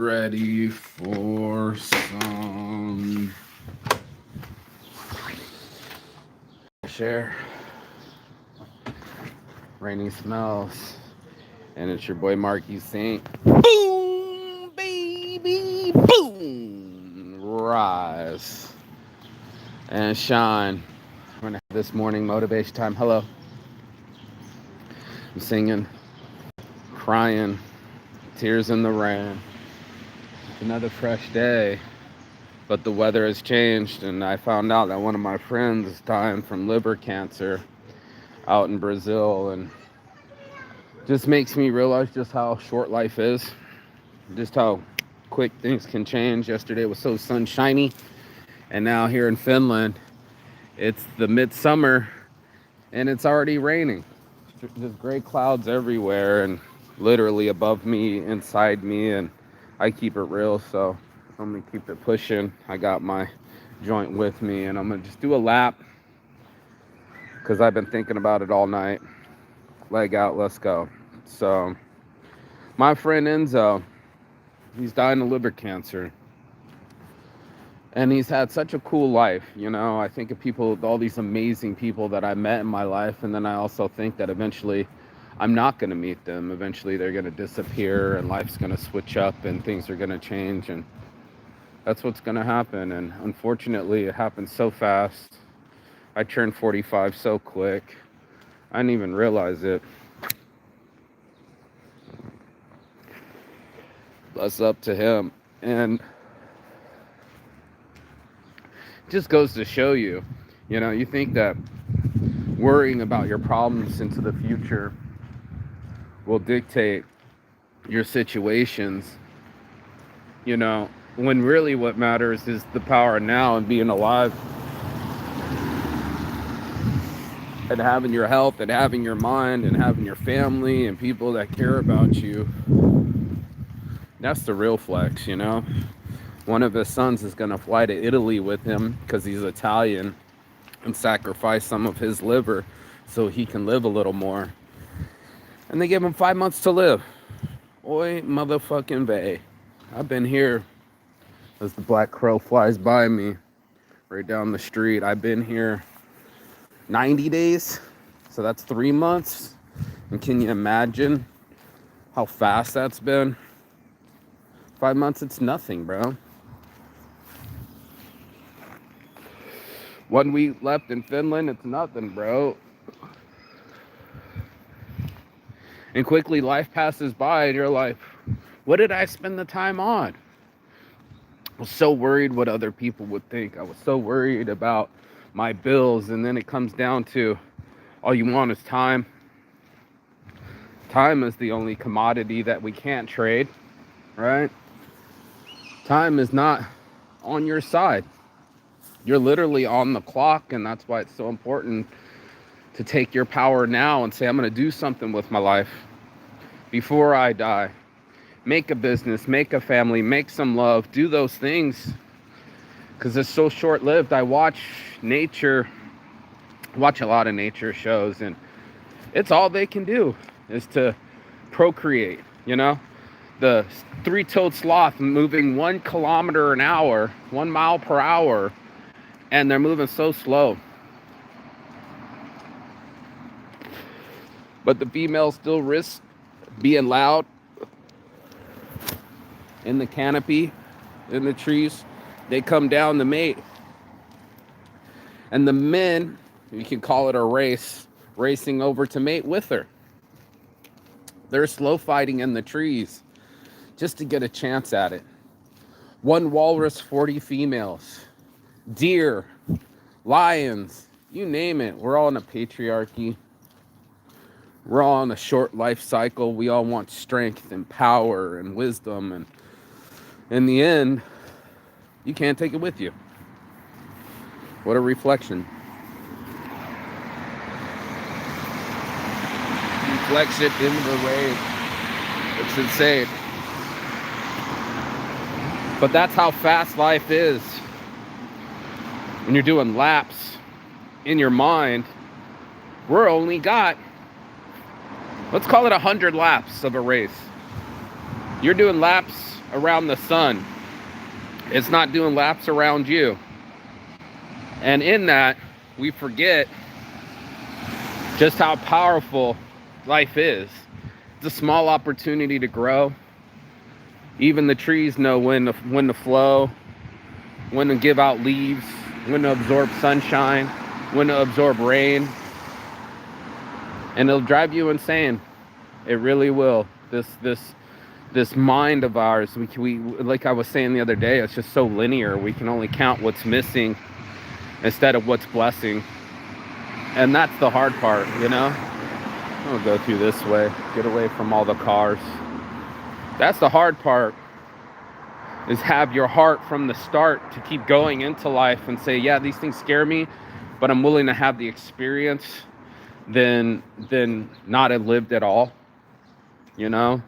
Ready for some share rainy smells, and it's your boy Marky Saint. Boom, baby, boom, rise and shine. I'm gonna have this morning motivation time. Hello, I'm singing, crying, tears in the rain. It's another fresh day. But the weather has changed, and I found out that one of my friends is dying from liver cancer out in Brazil, and just makes me realize just how short life is, just how quick things can change. Yesterday was so sunshiny, and now here in Finland, it's the midsummer, and it's already raining. There's gray clouds everywhere, and literally above me, inside me, and I keep it real, so I'm gonna keep it pushing. I got my joint with me, and I'm gonna just do a lap because I've been thinking about it all night. Leg out, let's go. So my friend Enzo, he's dying of liver cancer, and he's had such a cool life. I think of people, all these amazing people that I met in my life, and then I also think that eventually I'm not going to meet them. Eventually they're going to disappear, and life's going to switch up, and things are going to change, and that's what's going to happen. And unfortunately, it happens so fast. I turned 45 so quick. I didn't even realize it. Bless up to him. And it just goes to show you, you think that worrying about your problems into the future will dictate your situations, when really what matters is the power of now and being alive and having your health and having your mind and having your family and people that care about you. That's the real flex. One of his sons is going to fly to Italy with him because he's Italian and sacrifice some of his liver so he can live a little more. And they give him 5 months to live. Oi, motherfucking vey. I've been here as the black crow flies by me right down the street. I've been here 90 days, so that's 3 months. And can you imagine how fast that's been? 5 months, it's nothing, bro. 1 week left in Finland, it's nothing, bro. And quickly life passes by and you're like, what did I spend the time on? I was so worried what other people would think. I was so worried about my bills, and then it comes down to all you want is time. Time is the only commodity that we can't trade, right? Time is not on your side. You're literally on the clock, and that's why it's so important to take your power now and say, I'm going to do something with my life before I die. Make a business, make a family, make some love, do those things, because it's so short-lived. I watch a lot of nature shows, and it's all they can do is to procreate. The three-toed sloth moving 1 kilometer an hour, 1 mile per hour, and they're moving so slow. But the female still risks being loud in the canopy, in the trees. They come down to mate. And the men, you can call it a race, racing over to mate with her. They're slow fighting in the trees just to get a chance at it. 1 walrus, 40 females. Deer, lions, you name it. We're all in a patriarchy. We're all in a short life cycle. We all want strength and power and wisdom. And in the end, you can't take it with you. What a reflection. Reflection into the rain. It's insane. But that's how fast life is. When you're doing laps in your mind, we're only got, let's call it 100 laps of a race. You're doing laps around the sun. It's not doing laps around you. And in that, we forget just how powerful life is. It's a small opportunity to grow. Even the trees know when to flow, when to give out leaves, when to absorb sunshine, when to absorb rain. And it'll drive you insane. It really will. This mind of ours, we like I was saying the other day, it's just so linear. We can only count what's missing instead of what's blessing. And that's the hard part, you know? I'm gonna go through this way, get away from all the cars. That's the hard part, is have your heart from the start to keep going into life and say, yeah, these things scare me, but I'm willing to have the experience than not have lived at all. You know,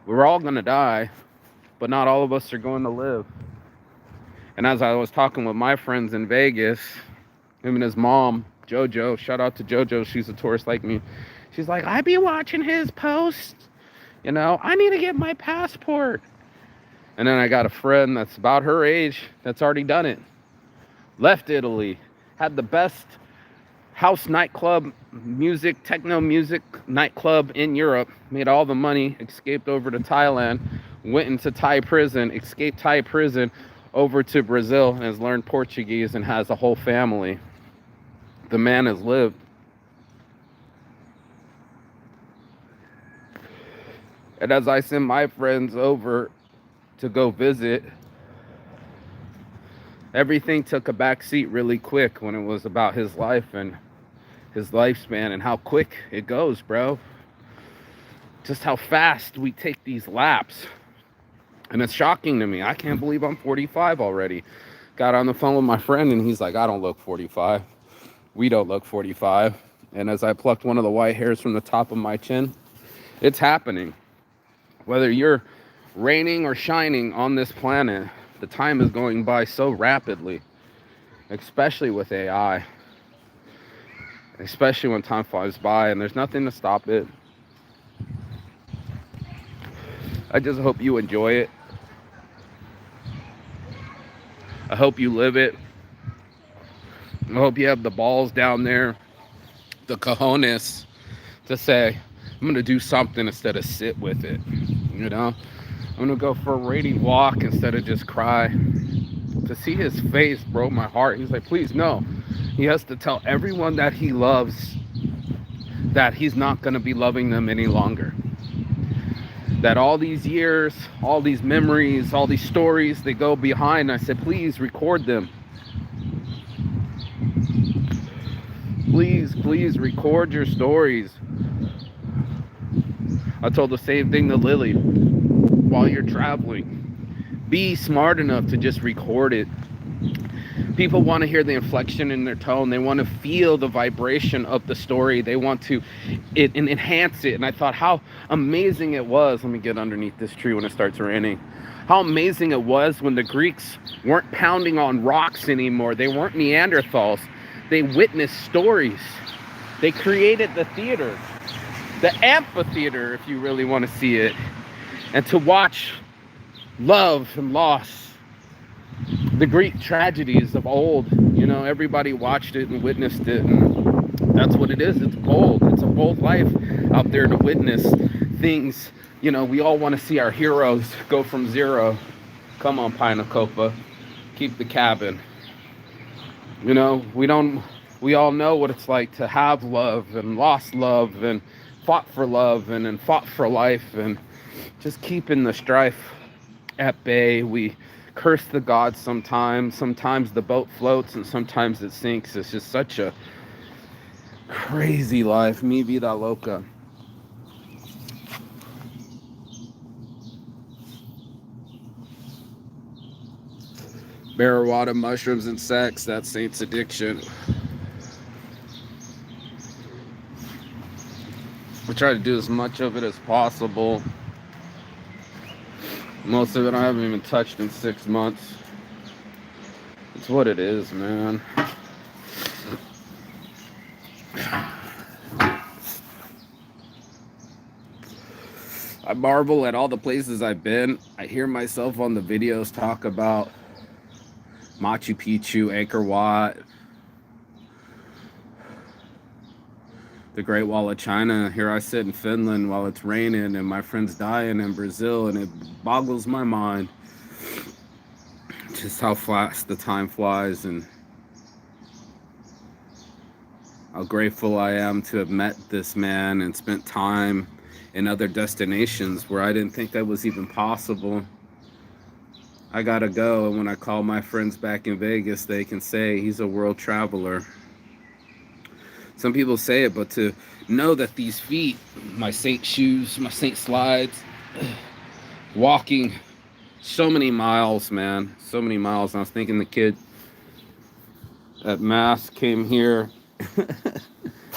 we're all gonna die, but not all of us are going to live. And as I was talking with my friends in Vegas, him and his mom, JoJo, shout out to JoJo, she's a tourist like me. She's like, I be watching his posts, you know, I need to get my passport. And then I got a friend that's about her age that's already done it. Left Italy, had the best house nightclub music, techno music nightclub in Europe, made all the money, escaped over to Thailand, went into Thai prison, escaped Thai prison over to Brazil, and has learned Portuguese and has a whole family. The man has lived. And as I send my friends over to go visit, everything took a back seat really quick when it was about his life and his lifespan and how quick it goes, bro. Just how fast we take these laps. And it's shocking to me. I can't believe I'm 45 already. Got on the phone with my friend and he's like, I don't look 45. We don't look 45. And as I plucked one of the white hairs from the top of my chin, it's happening. Whether you're raining or shining on this planet, the time is going by so rapidly, especially with AI, especially when time flies by and there's nothing to stop it. I just hope you enjoy it. I hope you live it. I hope you have the balls down there, the cojones, to say, I'm gonna do something instead of sit with it, you know? I'm gonna go for a rainy walk instead of just cry. To see his face broke my heart. He's like, please, no. He has to tell everyone that he loves that he's not gonna be loving them any longer. That all these years, all these memories, all these stories, they go behind. I said, please record them. Please, please record your stories. I told the same thing to Lily. While you're traveling, be smart enough to just record it. People want to hear the inflection in their tone. They want to feel the vibration of the story. They want to enhance it. And I thought how amazing it was. Let me get underneath this tree when it starts raining. How amazing it was when the Greeks weren't pounding on rocks anymore. They weren't Neanderthals. They witnessed stories. They created the theater, the amphitheater, if you really want to see it. And to watch love and loss, the Greek tragedies of old, you know, everybody watched it and witnessed it. And that's what it is. It's bold. It's a bold life out there to witness things. You know, we all want to see our heroes go from zero. Come on, Pinacopa. Keep the cabin. You know, we all know what it's like to have love and lost love and fought for love and fought for life and just keeping the strife at bay. We curse the gods sometimes. Sometimes the boat floats and sometimes it sinks. It's just such a crazy life. Mi vida loca. Marijuana, mushrooms, and sex. That's Saint's addiction. I try to do as much of it as possible. Most of it I haven't even touched in 6 months. It's what it is, man. I marvel at all the places I've been. I hear myself on the videos talk about Machu Picchu, Angkor Wat, the Great Wall of China. Here I sit in Finland while it's raining and my friend's dying in Brazil, and it boggles my mind just how fast the time flies and how grateful I am to have met this man and spent time in other destinations where I didn't think that was even possible. I gotta go, and when I call my friends back in Vegas, they can say he's a world traveler. Some people say it, but to know that these feet, my Saint shoes, my Saint slides, walking so many miles, man, so many miles. And I was thinking the kid at Mass came here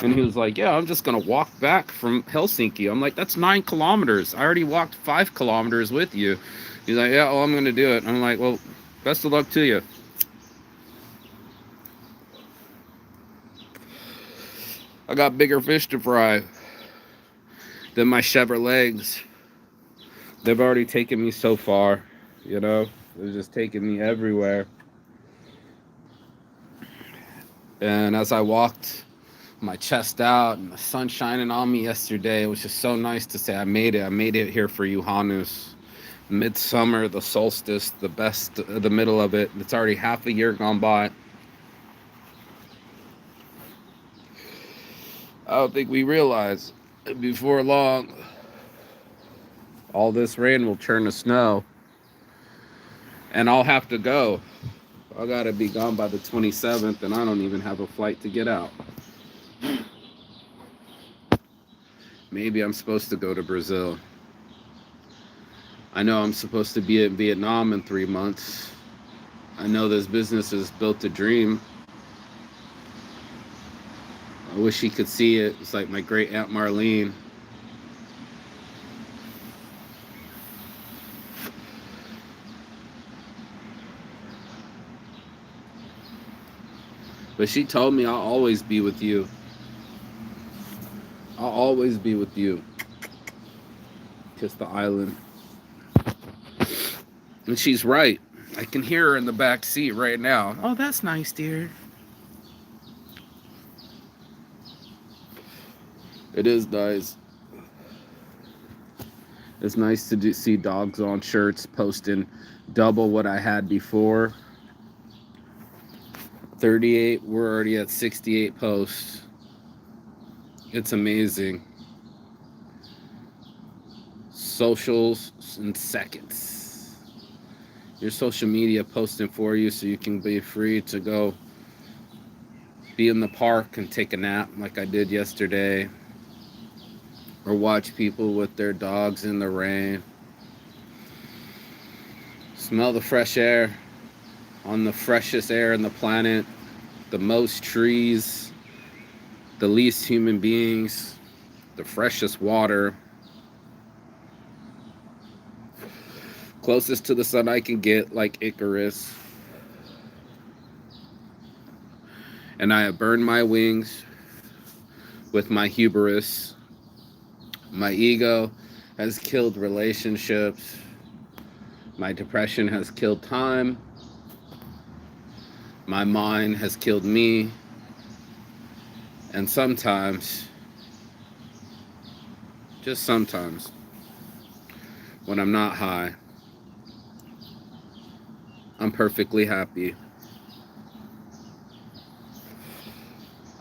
and he was like, yeah, I'm just gonna walk back from Helsinki. I'm like, that's 9 kilometers. I already walked 5 kilometers with you. He's like, yeah, well, I'm gonna do it. I'm like, well, best of luck to you. I got bigger fish to fry than my Chevrolets. They've already taken me so far, you know? They're just taking me everywhere. And as I walked my chest out and the sun shining on me yesterday, it was just so nice to say I made it. I made it here for Uranus. Midsummer, the solstice, the best, the middle of it. It's already half a year gone by. I don't think we realize before long all this rain will turn to snow and I'll have to go. I gotta be gone by the 27th and I don't even have a flight to get out. Maybe I'm supposed to go to Brazil. I know I'm supposed to be in Vietnam in 3 months. I know this business has built a dream. I wish he could see it. It's like my great Aunt Marlene. But she told me I'll always be with you. I'll always be with you. Kiss the island. And she's right. I can hear her in the back seat right now. Oh, that's nice, dear. It is nice. It's nice to see dogs on shirts posting double what I had before. 38, we're already at 68 posts. It's amazing. Socials in seconds. Your social media posting for you so you can be free to go be in the park and take a nap like I did yesterday. Or watch people with their dogs in the rain. Smell the fresh air on the freshest air on the planet. The most trees. The least human beings. The freshest water. Closest to the sun I can get, like Icarus. And I have burned my wings with my hubris. My ego has killed relationships. My depression has killed time. My mind has killed me. And sometimes, just sometimes, when I'm not high, I'm perfectly happy.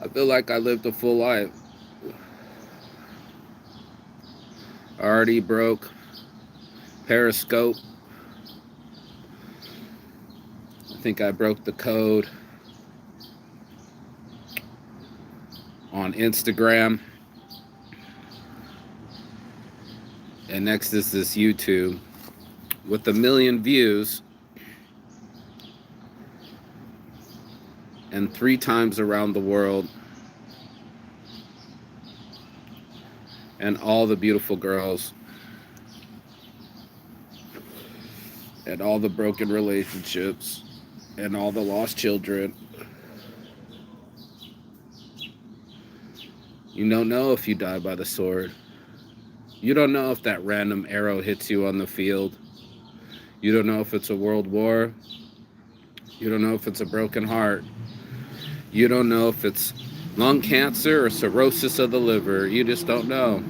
I feel like I lived a full life. I already broke Periscope. I think I broke the code on Instagram. And next is this YouTube with 1 million views and 3 times around the world. And all the beautiful girls. And all the broken relationships. And all the lost children. You don't know if you die by the sword. You don't know if that random arrow hits you on the field. You don't know if it's a world war. You don't know if it's a broken heart. You don't know if it's lung cancer or cirrhosis of the liver. You just don't know.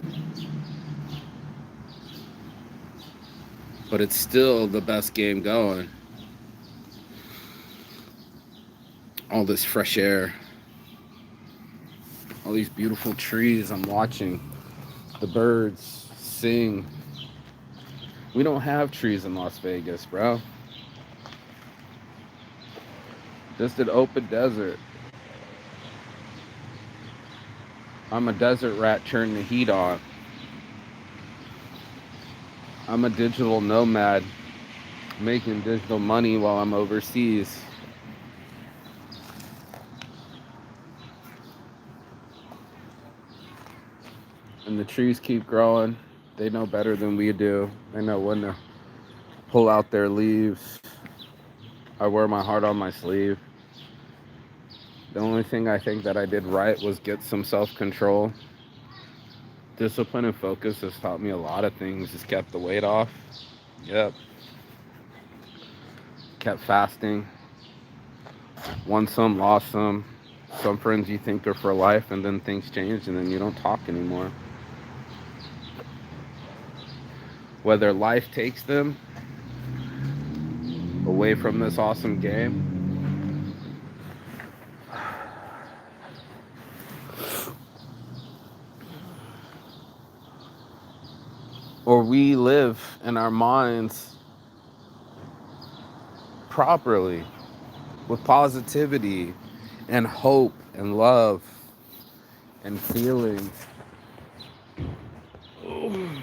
But it's still the best game going. All this fresh air. All these beautiful trees I'm watching. The birds sing. We don't have trees in Las Vegas, bro. Just an open desert. I'm a desert rat turning the heat on. I'm a digital nomad making digital money while I'm overseas. And the trees keep growing. They know better than we do. They know when to pull out their leaves. I wear my heart on my sleeve. The only thing I think that I did right was get some self-control. Discipline and focus has taught me a lot of things. Just kept the weight off. Yep. Kept fasting. Won some, lost some. Some friends you think are for life, and then things change, and then you don't talk anymore. Whether life takes them away from this awesome game, or we live in our minds properly with positivity and hope and love and feelings. Oh.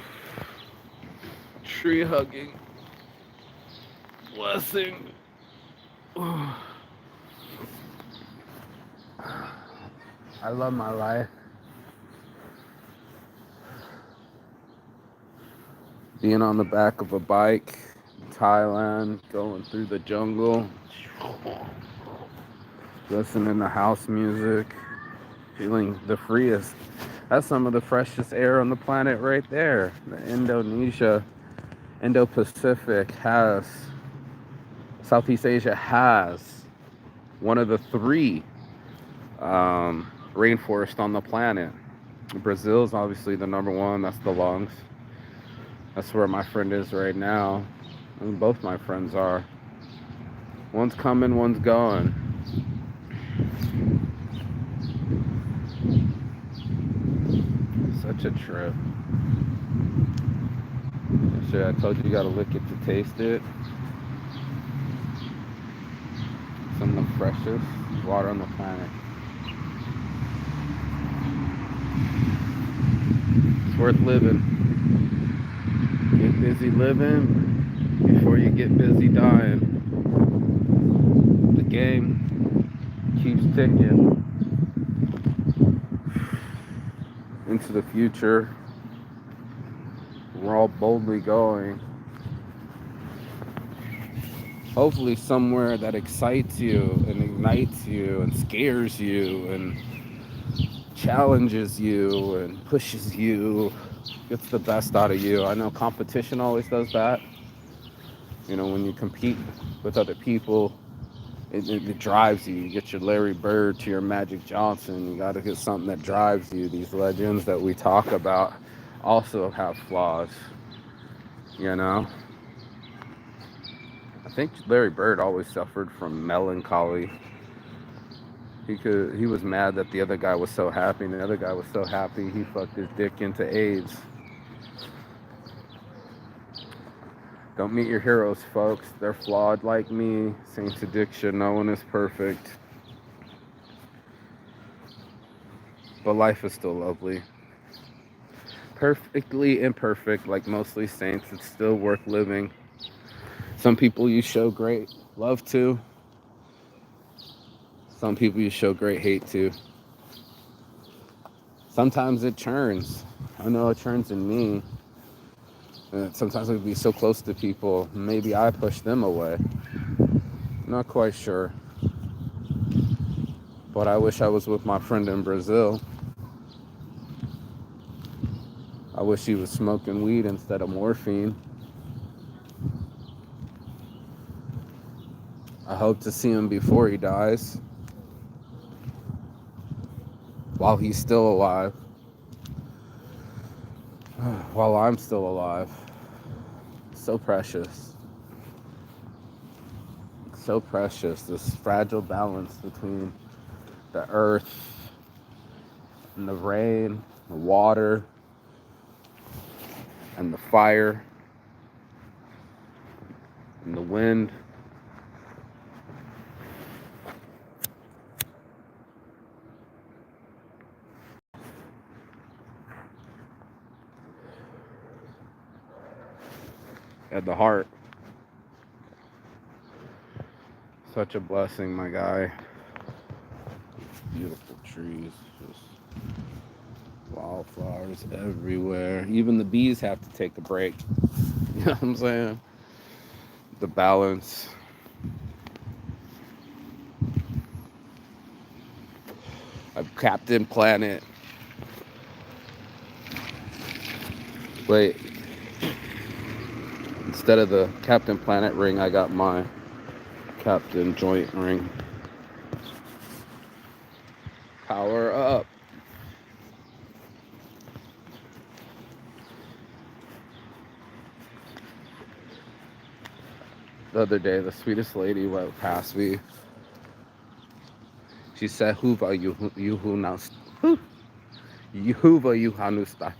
Tree hugging. Blessing. Oh. I love my life. Being on the back of a bike in Thailand, going through the jungle, listening to house music, feeling the freest. That's some of the freshest air on the planet right there. The Indo-Pacific has, Southeast Asia has one of the three rainforests on the planet. Brazil is obviously the number one. That's the lungs. That's where my friend is right now. And both my friends are. One's coming, one's going. Such a trip. Shit, I told you gotta lick it to taste it. Some of the freshest water on the planet. It's worth living. Get busy living before you get busy dying. The game keeps ticking into the future. We're all boldly going. Hopefully somewhere that excites you and ignites you and scares you and challenges you and pushes you, gets the best out of you. I know competition always does that. You know, when you compete with other people, it drives you. You get your Larry Bird to your Magic Johnson. You got to get something that drives you. These legends that we talk about also have flaws, you know? I think Larry Bird always suffered from melancholy. He was mad that the other guy was so happy, and the other guy was so happy he fucked his dick into AIDS. Don't meet your heroes, folks. They're flawed like me. Saints addiction, no one is perfect. But life is still lovely. Perfectly imperfect, like mostly saints. It's still worth living. Some people you show great love to. Some people you show great hate to. Sometimes it churns. I know it churns in me. Sometimes I would be so close to people, maybe I push them away. Not quite sure. But I wish I was with my friend in Brazil. I wish he was smoking weed instead of morphine. I hope to see him before he dies, while he's still alive, while I'm still alive. So precious. So precious, this fragile balance between the earth and the rain, the water, and the fire, and the wind. And the heart. Such a blessing, my guy. Beautiful trees, just wildflowers everywhere. Even the bees have to take a break. You know what I'm saying? The balance. I'm Captain Planet. Wait. Instead of the Captain Planet ring, I got my Captain Joint ring. Power up. The other day, the sweetest lady went past me. She said, "Huva you hanusta."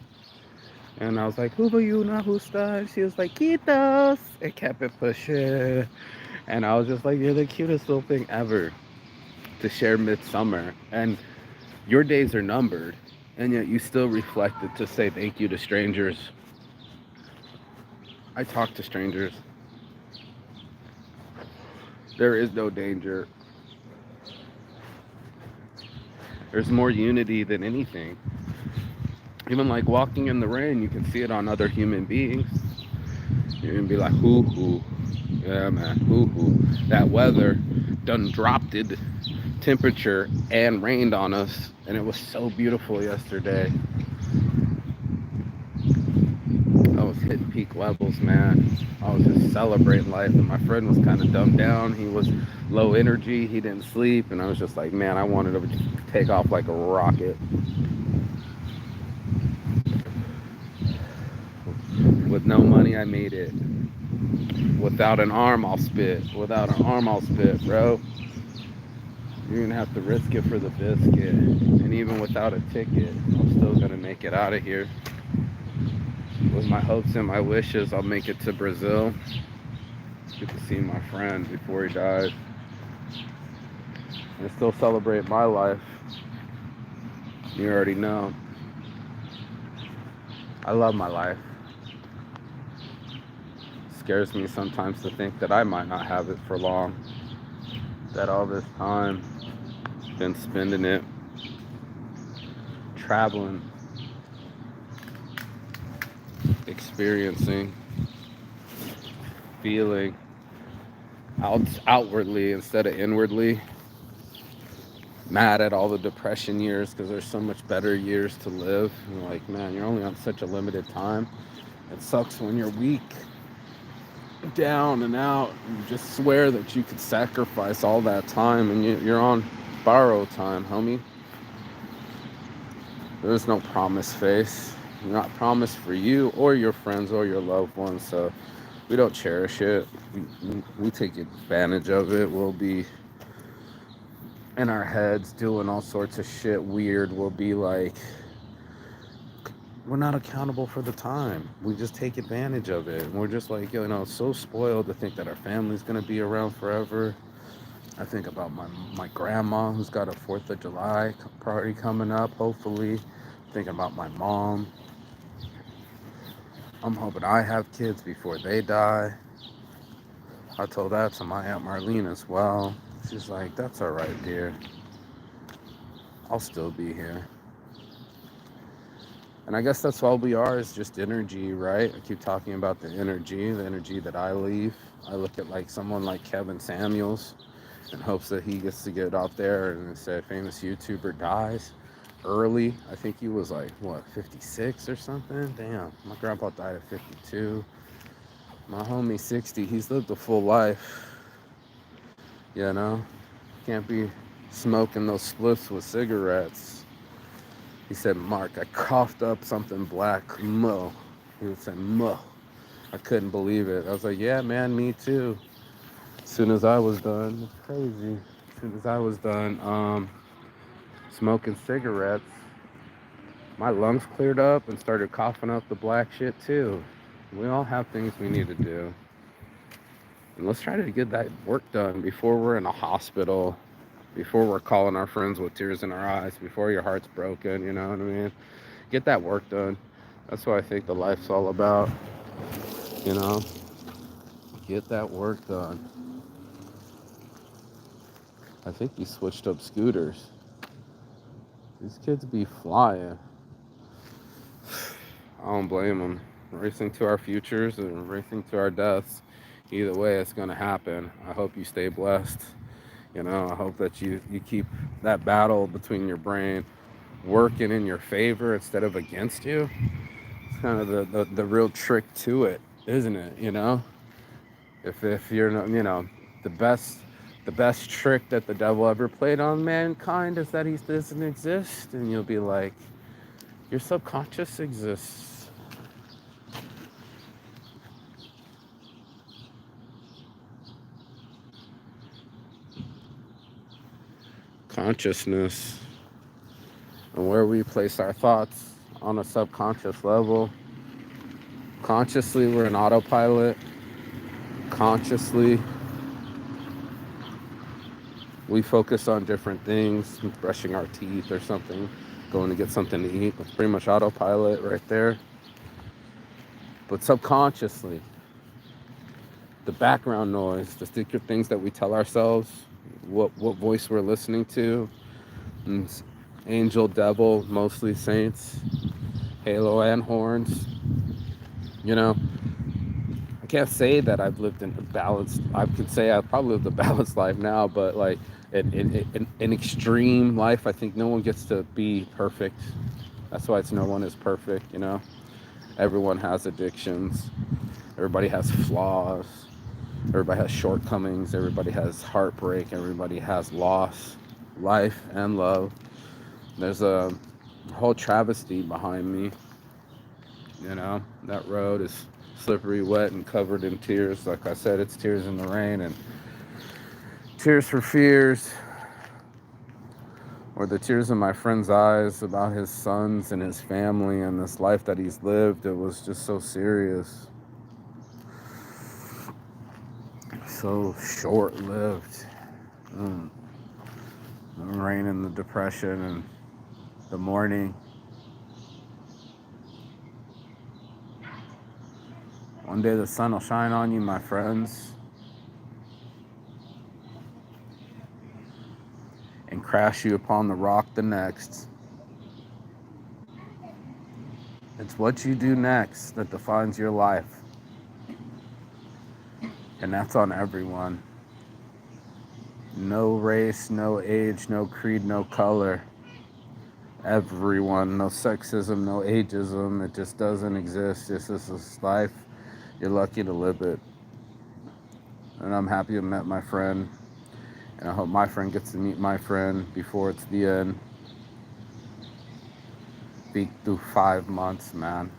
And I was like, "Huva you nahusta." And she was like, "Quitos," and kept it pushing. And I was just like, "You're the cutest little thing ever to share midsummer. And your days are numbered, and yet you still reflected to say thank you to strangers." I talk to strangers. There is no danger. There's more unity than anything. Even like walking in the rain, you can see it on other human beings. You're gonna be like, hoo. Yeah, man, hoo. That weather done dropped it, temperature, and rained on us. And it was so beautiful yesterday. I was hitting peak levels, man. I was just celebrating life. And my friend was kind of dumbed down. He was low energy. He didn't sleep. And I was just like, man, I wanted to take off like a rocket. With no money, I made it. Without an arm, I'll spit. Without an arm, I'll spit, bro. You're gonna have to risk it for the biscuit. And even without a ticket, I'm still gonna make it out of here. With my hopes and my wishes, I'll make it to Brazil. Get to see my friend before he dies. And still celebrate my life. You already know. I love my life. Scares me sometimes to think that I might not have it for long. That all this time, been spending it traveling, experiencing, feeling outwardly instead of inwardly. Mad at all the depression years because there's so much better years to live. And like, man, you're only on such a limited time. It sucks when you're weak, down and out. You just swear that you could sacrifice all that time and you're on borrowed time, homie. There's no promise face. You're not promised for you or your friends or your loved ones, so we don't cherish it. We take advantage of it. We'll be in our heads doing all sorts of shit weird. We'll be like, we're not accountable for the time. We just take advantage of it. And we're just like, so spoiled to think that our family's gonna be around forever. I think about my grandma who's got a 4th of July party coming up, hopefully. Thinking about my mom. I'm hoping I have kids before they die. I told that to my Aunt Marlene as well. She's like, that's all right, dear. I'll still be here. And I guess that's all we are, is just energy, right? I keep talking about the energy that I leave. I look at like someone like Kevin Samuels in hopes that he gets to get out there and say a famous YouTuber dies. early. I think he was like, what, 56 or something? Damn, my grandpa died at 52. My homie 60. He's lived a full life, you know? Can't be smoking those spliffs with cigarettes. He said, Mark, I coughed up something black. Mo. He would say, Mo. I couldn't believe it. I was like, yeah, man, me too. As soon as I was done, it's crazy. As soon as I was done smoking cigarettes, my lungs cleared up and started coughing up the black shit too. We all have things we need to do. And let's try to get that work done before we're in a hospital, before we're calling our friends with tears in our eyes, before your heart's broken, you know what I mean? Get that work done. That's what I think the life's all about, you know? Get that work done. I think he switched up scooters. These kids be flying. I don't blame them. Racing to our futures and racing to our deaths. Either way, it's going to happen. I hope you stay blessed. You know, I hope that you keep that battle between your brain working in your favor instead of against you. It's kind of the real trick to it, isn't it? You know, if you're not, you know, the best the best trick that the devil ever played on mankind is that he doesn't exist, and you'll be like, your subconscious exists. Consciousness and where we place our thoughts on a subconscious level. Consciously, we're in autopilot. Consciously, we focus on different things, brushing our teeth or something, going to get something to eat. It's pretty much autopilot right there. But subconsciously, the background noise, the secret things that we tell ourselves, what voice we're listening to, and angel, devil, mostly saints, halo and horns. You know, I can't say that I've lived in a balanced. I could say I've probably lived a balanced life now, but like an extreme life, I think no one gets to be perfect. That's why it's no one is perfect. You know, everyone has addictions. Everybody has flaws. Everybody has shortcomings. Everybody has heartbreak. Everybody has loss, life, and love. There's a whole travesty behind me. You know, that road is slippery, wet, and covered in tears. Like I said, it's tears in the rain and tears for fears, or the tears in my friend's eyes about his sons and his family and this life that he's lived. It was just so serious, so short-lived. Mm. The rain and the depression and the mourning. One day the sun will shine on you, my friends, and crash you upon the rock the next. It's what you do next that defines your life. And that's on everyone. No race, no age, no creed, no color. Everyone. No sexism, no ageism. It just doesn't exist. This is this life. You're lucky to live it. And I'm happy I met my friend. And I hope my friend gets to meet my friend before it's the end. Be through 5 months, man.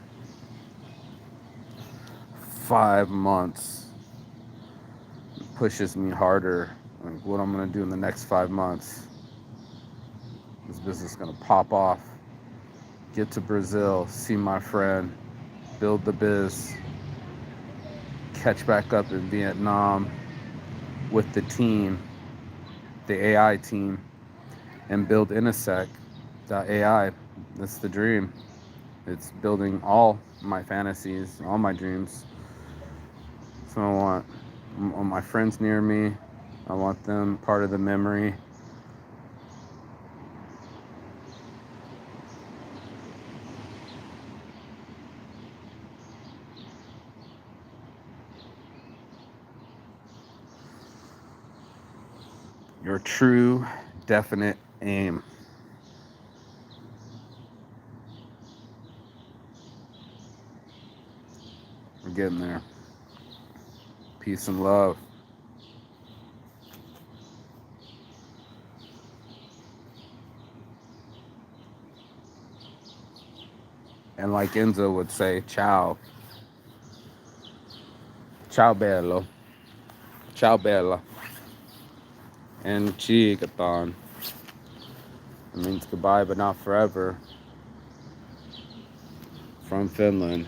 5 months pushes me harder. Like what I'm gonna do in the next 5 months. This business is gonna pop off. Get to Brazil, see my friend, build the biz, catch back up in Vietnam with the team, the AI team, and build Intersect.ai. That's the dream. It's building all my fantasies, all my dreams. So I want all my friends near me. I want them part of the memory. Your true, definite aim. getting there. Peace and love. And like Enzo would say, ciao. Ciao bello. Ciao bella. And Chigathon. It means goodbye but not forever. From Finland.